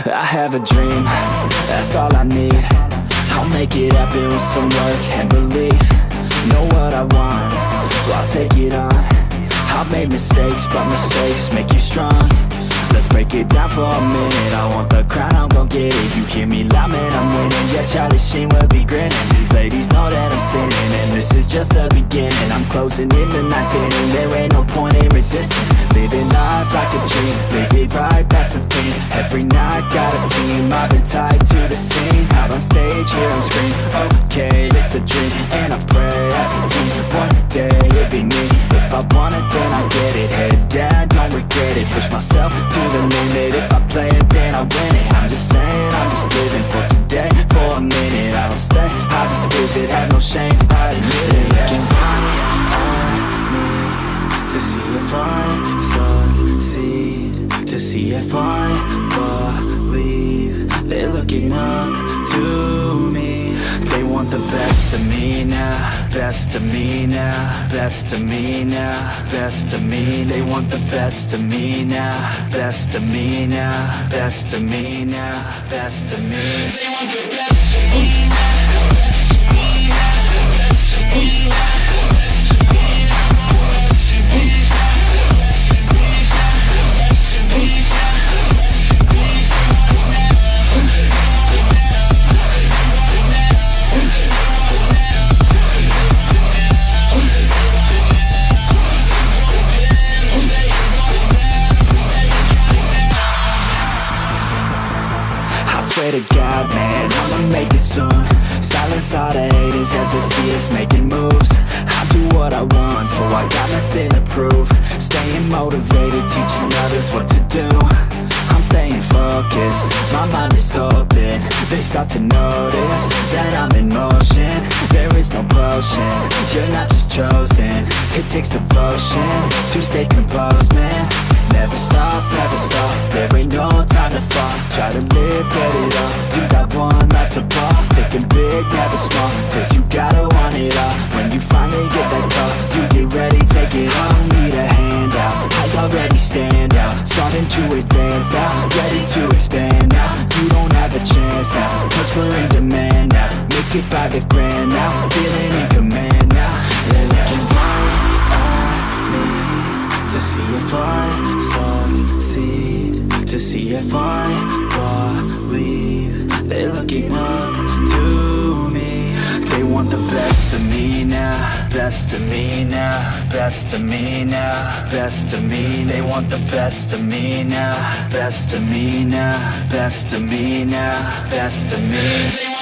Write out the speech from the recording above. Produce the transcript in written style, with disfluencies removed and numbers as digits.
I have a dream, that's all I need. I'll make it happen with some work and belief. Know what I want, so I'll take it on. I've made mistakes, but mistakes make you strong. Let's break it down for a minute. I want the crown, I'm gon' get it. You hear me loud, man, I'm winning. Yeah, Charlie Sheen will be grinning. These ladies know that I'm sinning, and this is just the beginning. I'm closing in the ninth inning. There ain't no point in resisting. Living life like a dream, live it right, that's the thing. Every night, got a team, I've been tied to the scene. Out on stage, hear them scream, okay, it's a dream. And I pray as a team, one day it'll be me. If I want it, then I get it. Head down, don't regret it. Push myself to the limit. If I play it, then I win it. I'm just saying, I'm just living for today. For a minute, I don't stay, I just visit. Have no shame, I admit it. Looking right at me to see if I succeed, to see if I believe. They're looking up to me. They want the best of me now, best of me now, best of me now, best of me. They want the best of me now, best of me now, best of me now, best of me. They want the best of me now. Swear to God, man, I'ma make it soon. Silence all the haters as they see us making moves. I do what I want, so I got nothing to prove. Staying motivated, teaching others what to do. I'm staying focused, my mind is open. They start to notice that I'm in motion. There is no potion, you're not just chosen. It takes devotion to stay composed, man. Never stop, there ain't no time to fall. Try to live, get it up, you got one life to ball. Thinking big, never small, cause you gotta want it all. When you finally get that call, you get ready, take it on. Need a handout, I already stand out. Starting to advance now, ready to expand now. You don't have a chance now, cause we're in demand now. Make it by the grand now, feeling in command now. They're looking right at me to see if I succeed, to see if I believe. They're looking up to me. They want the best of me now, best of me now, best of me now, best of me. They want the best of me now, best of me now, best of me now, best of me.